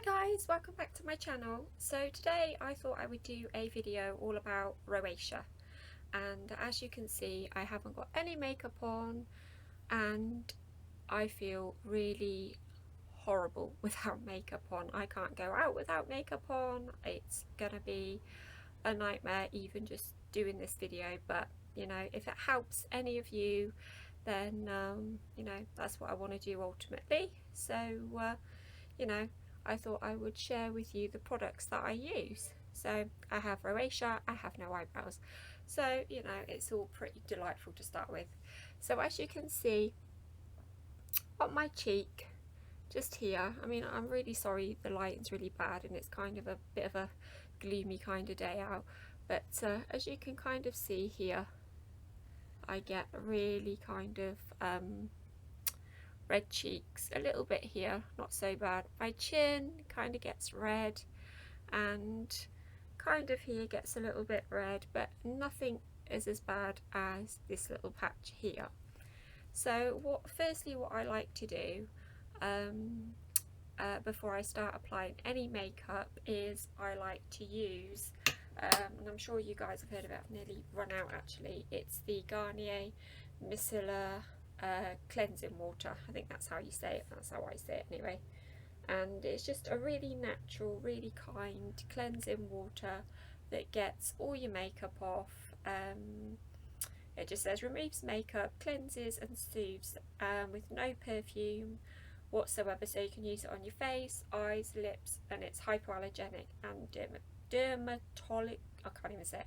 Hi guys, welcome back to my channel. So today I thought I would do a video all about rosacea, and as you can see I haven't got any makeup on and I feel really horrible without makeup on. I can't go out without makeup on. It's gonna be a nightmare even just doing this video, but you know, if it helps any of you, then you know, that's what I want to do ultimately. So you know, I thought I would share with you the products that I use. So I have rosacea, I have no eyebrows. So, you know, it's all pretty delightful to start with. So as you can see on my cheek, just here, I mean, I'm really sorry the lighting's really bad and it's kind of a bit of a gloomy kind of day out. But as you can kind of see here, I get really kind of red cheeks, a little bit here, not so bad. My chin kind of gets red and kind of here gets a little bit red, but nothing is as bad as this little patch here. So firstly what I like to do before I start applying any makeup is I like to use and I'm sure you guys have heard of it, I've nearly run out actually, it's the Garnier Micellar cleansing water. I think that's how you say it, that's how I say it anyway. And it's just a really natural, really kind cleansing water that gets all your makeup off. It just says removes makeup, cleanses and soothes with no perfume whatsoever, so you can use it on your face, eyes, lips, and it's hypoallergenic and dermatologic, I can't even say it.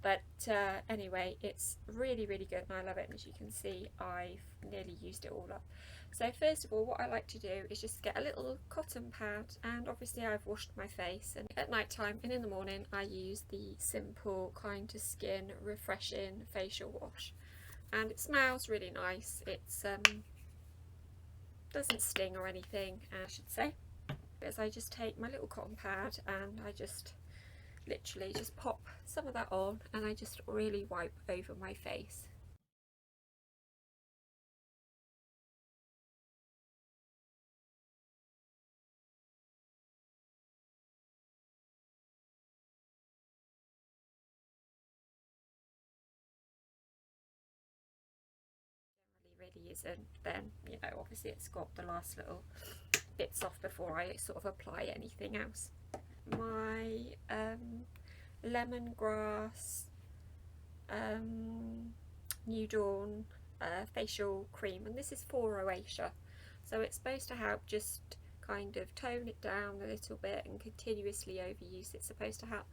But anyway, it's really good and I love it, and as you can see I've nearly used it all up. So first of all, what I like to do is just get a little cotton pad, and obviously I've washed my face, and at night time and in the morning I use the simple Kind to Skin refreshing facial wash, and it smells really nice. It's doesn't sting or anything, I should say. As I just take my little cotton pad and I just literally just pop some of that on, and I just really wipe over my face. Really isn't, then you know, obviously it's got the last little bits off before I sort of apply anything else. My lemongrass New Dawn facial cream, and this is for rosacea, so it's supposed to help just kind of tone it down a little bit and continuously overuse. It's supposed to help.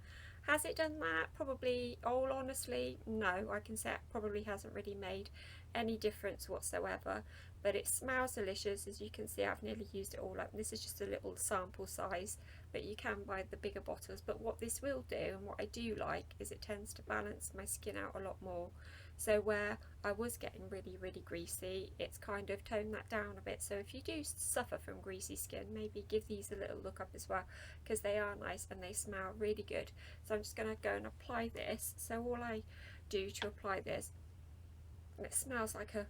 Has it done that? Probably. All honestly, no. I can say it probably hasn't really made any difference whatsoever, but it smells delicious. As you can see, I've nearly used it all up. This is just a little sample size, but you can buy the bigger bottles. But what this will do, and what I do like, is it tends to balance my skin out a lot more. So where I was getting really greasy, it's kind of toned that down a bit. So if you do suffer from greasy skin, maybe give these a little look up as well, because they are nice and they smell really good. So I'm just going to go and apply this. So all I do to apply this, it smells like a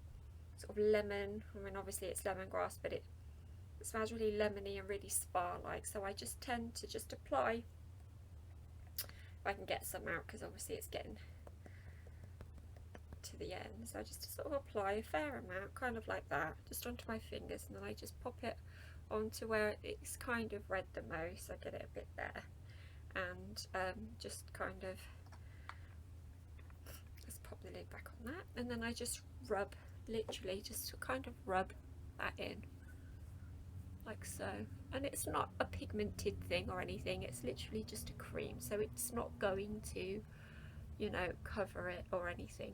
sort of lemon. I mean, obviously it's lemongrass, but it smells really lemony and really spa like. So I just tend to just apply, if I can get some out, because obviously it's getting to the end. So I just sort of apply a fair amount, kind of like that, just onto my fingers, and then I just pop it onto where it's kind of red the most. I get it a bit there, and just kind of let's pop the lid back on that, and then I just rub, literally just kind of rub that in like so. And it's not a pigmented thing or anything, it's literally just a cream, so it's not going to, you know, cover it or anything.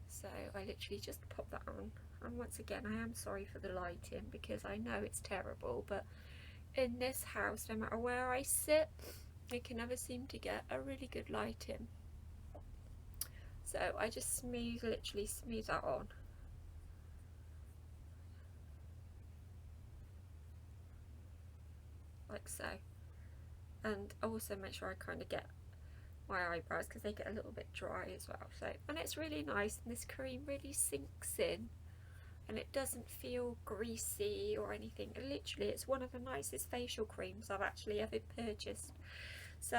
So I literally just pop that on, and once again I am sorry for the lighting because I know it's terrible, but in this house, no matter where I sit, I can never seem to get a really good lighting. So I just literally smooth that on. Like so. And also make sure I kind of get my eyebrows, because they get a little bit dry as well. So, and it's really nice, and this cream really sinks in and it doesn't feel greasy or anything. And literally, it's one of the nicest facial creams I've actually ever purchased. So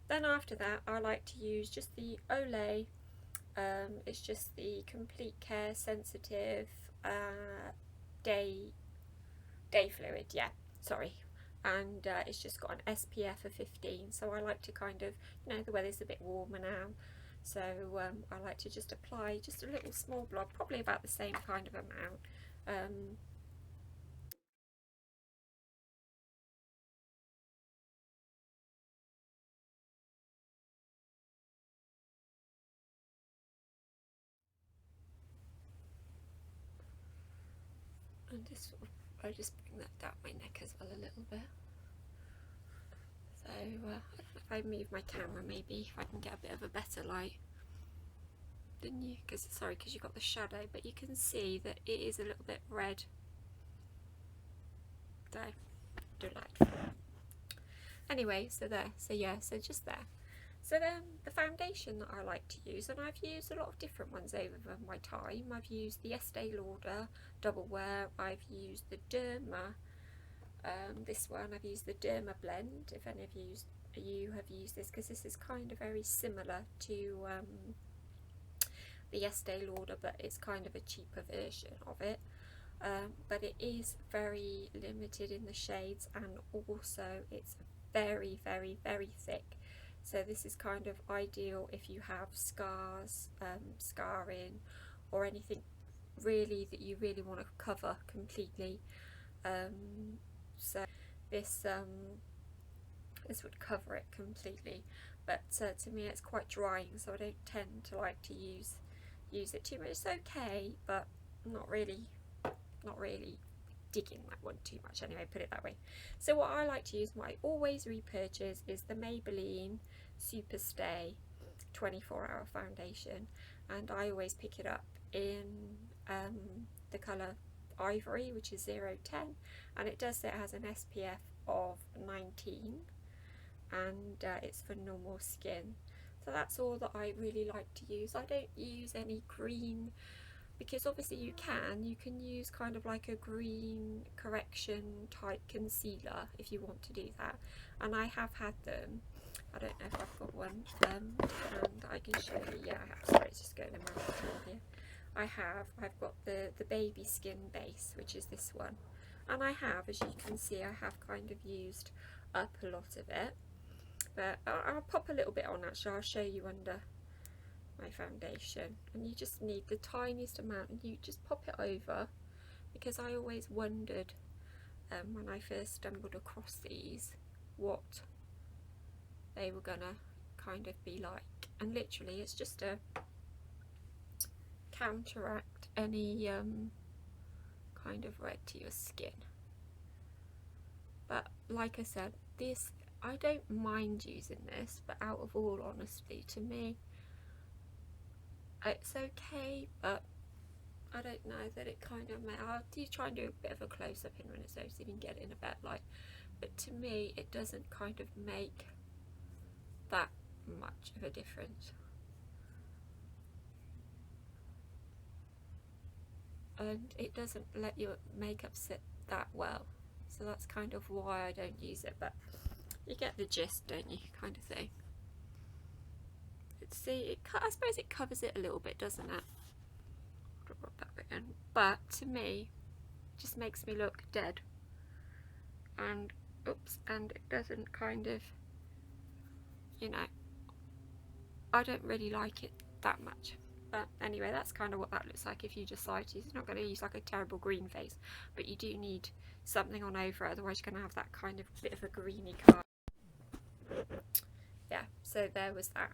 then after that, I like to use just the Olay. It's just the Complete Care Sensitive day fluid, yeah, sorry. And it's just got an SPF of 15, so I like to kind of, you know, the weather's a bit warmer now, so I like to just apply just a little small blob, probably about the same kind of amount. And just sort of, I just bring that down my neck as well a little bit. So I don't know if I move my camera, maybe if I can get a bit of a better light. Didn't you? Because sorry, because you got the shadow, but you can see that it is a little bit red. So delightful. Anyway, so there. So yeah, so just there. So then the foundation that I like to use, and I've used a lot of different ones over my time. I've used the Estee Lauder Double Wear. I've used the Derma. This one I've used the Dermablend. If any of you have used this, because this is kind of very similar to the Estee Lauder, but it's kind of a cheaper version of it. But it is very limited in the shades, and also it's very, very, very thick. So this is kind of ideal if you have scars, scarring, or anything really that you really want to cover completely. So this would cover it completely, but to me it's quite drying, so I don't tend to like to use it too much. It's okay, but not really digging that one too much, anyway, put it that way. So what I like to use, what I always repurchase, is the Maybelline Super Stay 24-hour foundation, and I always pick it up in the colour Ivory, which is 010, and it does say it has an SPF of 19, and it's for normal skin. So that's all that I really like to use. I don't use any green, because obviously you can use kind of like a green correction type concealer if you want to do that, and I have had them. I don't know if I've got one, and I can show you. Yeah, I have. Sorry, it's just going in my mouth here. I've got the baby skin base, which is this one, and I have, as you can see, I have kind of used up a lot of it, but I'll pop a little bit on. Actually, I'll show you under my foundation, and you just need the tiniest amount, and you just pop it over, because I always wondered when I first stumbled across these what they were gonna kind of be like, and literally it's just to counteract any kind of red to your skin. But like I said, this, I don't mind using this, but out of all honesty, to me it's okay, but I don't know that it kind of, I'll do try and do a bit of a close-up in when it's so you can get it in a better light, but to me it doesn't kind of make that much of a difference, and it doesn't let your makeup sit that well, so that's kind of why I don't use it, but you get the gist, don't you, kind of thing. See, I suppose it covers it a little bit, doesn't it? Rub that bit in. But to me, it just makes me look dead, and oops, and it doesn't kind of, you know, I don't really like it that much. But anyway, that's kind of what that looks like if you decide to. It's not going to use like a terrible green face, but you do need something on over, otherwise you're going to have that kind of bit of a greeny colour. Yeah, so there was that.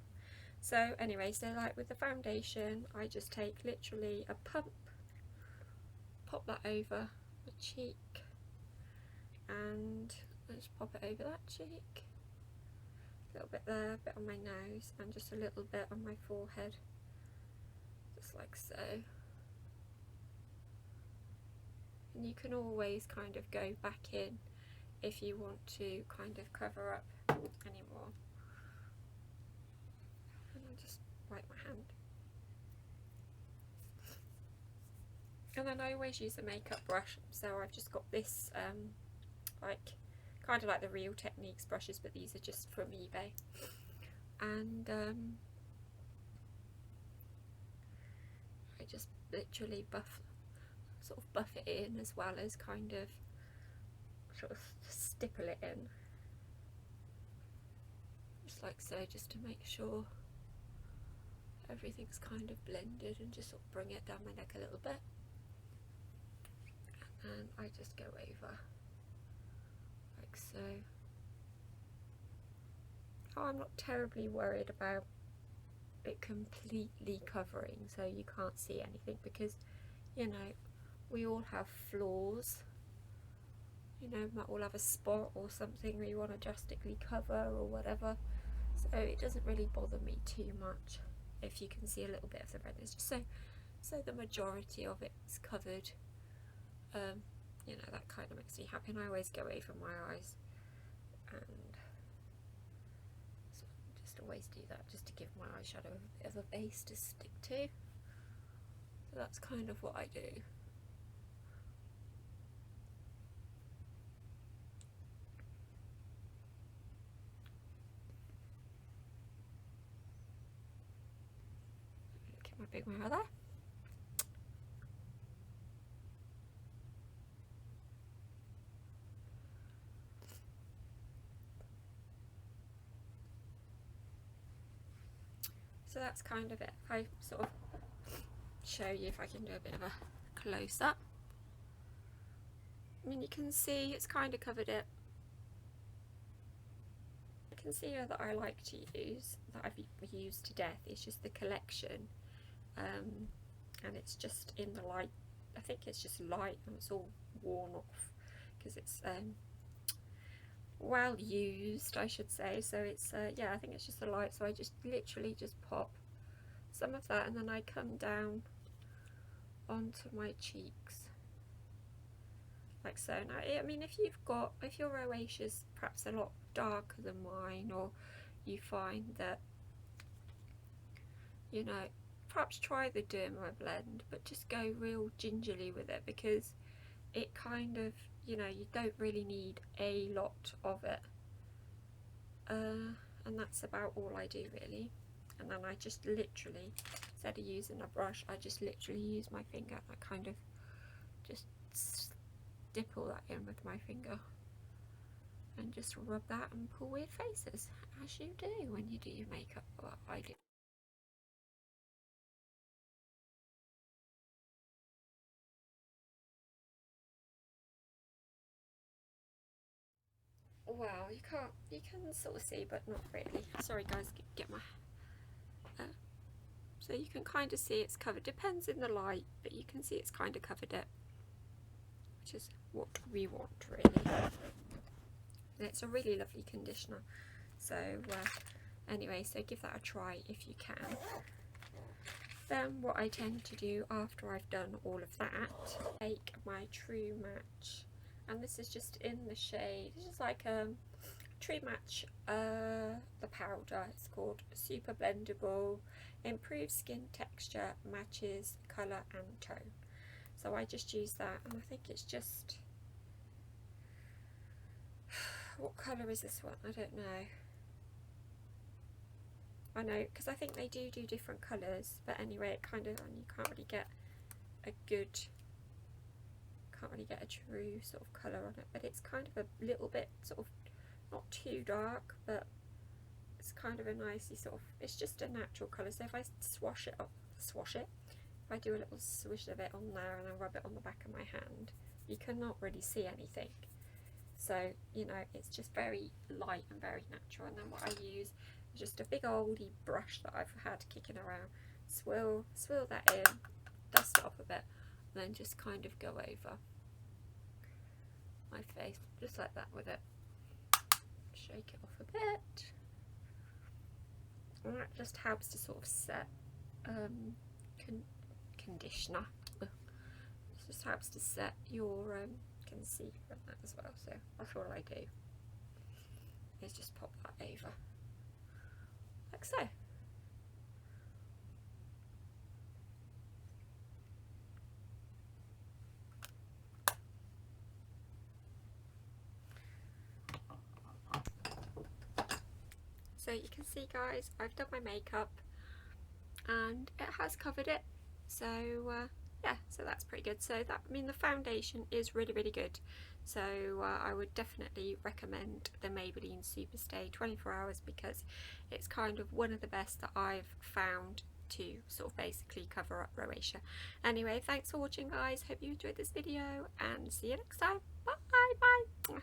So anyway, so like with the foundation, I just take literally a pump, pop that over the cheek, and just pop it over that cheek, a little bit there, a bit on my nose, and just a little bit on my forehead, just like so. And you can always kind of go back in if you want to kind of cover up any more. And I'll just wipe my hand. And then I always use a makeup brush, so I've just got this like kind of like the Real Techniques brushes, but these are just from eBay. And I just literally sort of buff it in, as well as kind of sort of stipple it in, just like so, just to make sure everything's kind of blended, and just sort of bring it down my neck a little bit. And I just go over like so. Oh, I'm not terribly worried about it completely covering so you can't see anything, because, you know, we all have flaws. You know, might all have a spot or something we want to drastically cover or whatever. So it doesn't really bother me too much if you can see a little bit of the redness, just so the majority of it's covered. You know, that kind of makes me happy, and I always go over my eyes, and so just always do that, just to give my eyeshadow a bit of a base to stick to. So that's kind of what I do. Get my big mirror there. So that's kind of it. I sort of show you if I can do a bit of a close-up. I mean, you can see it's kind of covered it. The concealer that I like to use, that I've used to death, is just the Collection, and it's just in the light. I think it's just light, and it's all worn off because it's well used, I should say. So it's yeah, I think it's just the light. So I just literally just pop some of that, and then I come down onto my cheeks like so. Now, I mean, if your rosacea's perhaps a lot darker than mine, or you find that, you know, perhaps try the Dermablend, but just go real gingerly with it, because it kind of, you know, you don't really need a lot of it, and that's about all I do really. And then I just literally, instead of using a brush, I just literally use my finger. I kind of just stipple that in with my finger and just rub that and pull weird faces, as you do when you do your makeup, or I do. Wow, you can sort of see, but not really. Sorry guys, get my so you can kind of see it's covered. Depends in the light, but you can see it's kind of covered it, which is what we want really. And it's a really lovely conditioner. So anyway, so give that a try if you can. Then what I tend to do after I've done all of that, take my True Match, and this is just in the shade, it's just like True Match, the powder. It's called Super Blendable, improves skin texture, matches colour and tone. So I just use that, and I think it's just, what colour is this one? I don't know. I know, because I think they do different colours, but anyway, it kind of, and you can't really get a true sort of colour on it, but it's kind of a little bit sort of, not too dark, but it's kind of a nicey sort of, it's just a natural colour. So if I if I do a little swish of it on there and then rub it on the back of my hand, you cannot really see anything. So, you know, it's just very light and very natural. And then what I use is just a big oldie brush that I've had kicking around, swirl that in, dust it off a bit, and then just kind of go over my face, just like that with it. Shake it off a bit, and that just helps to sort of set conditioner. It just helps to set your concealer and that as well. So that's all I do, is just pop that over like so. So you can see, guys, I've done my makeup and it has covered it. So yeah, so that's pretty good. So that, I mean, the foundation is really, really good. So I would definitely recommend the Maybelline Superstay 24 Hours because it's kind of one of the best that I've found to sort of basically cover up rosacea. Anyway, thanks for watching, guys. Hope you enjoyed this video and see you next time. Bye bye.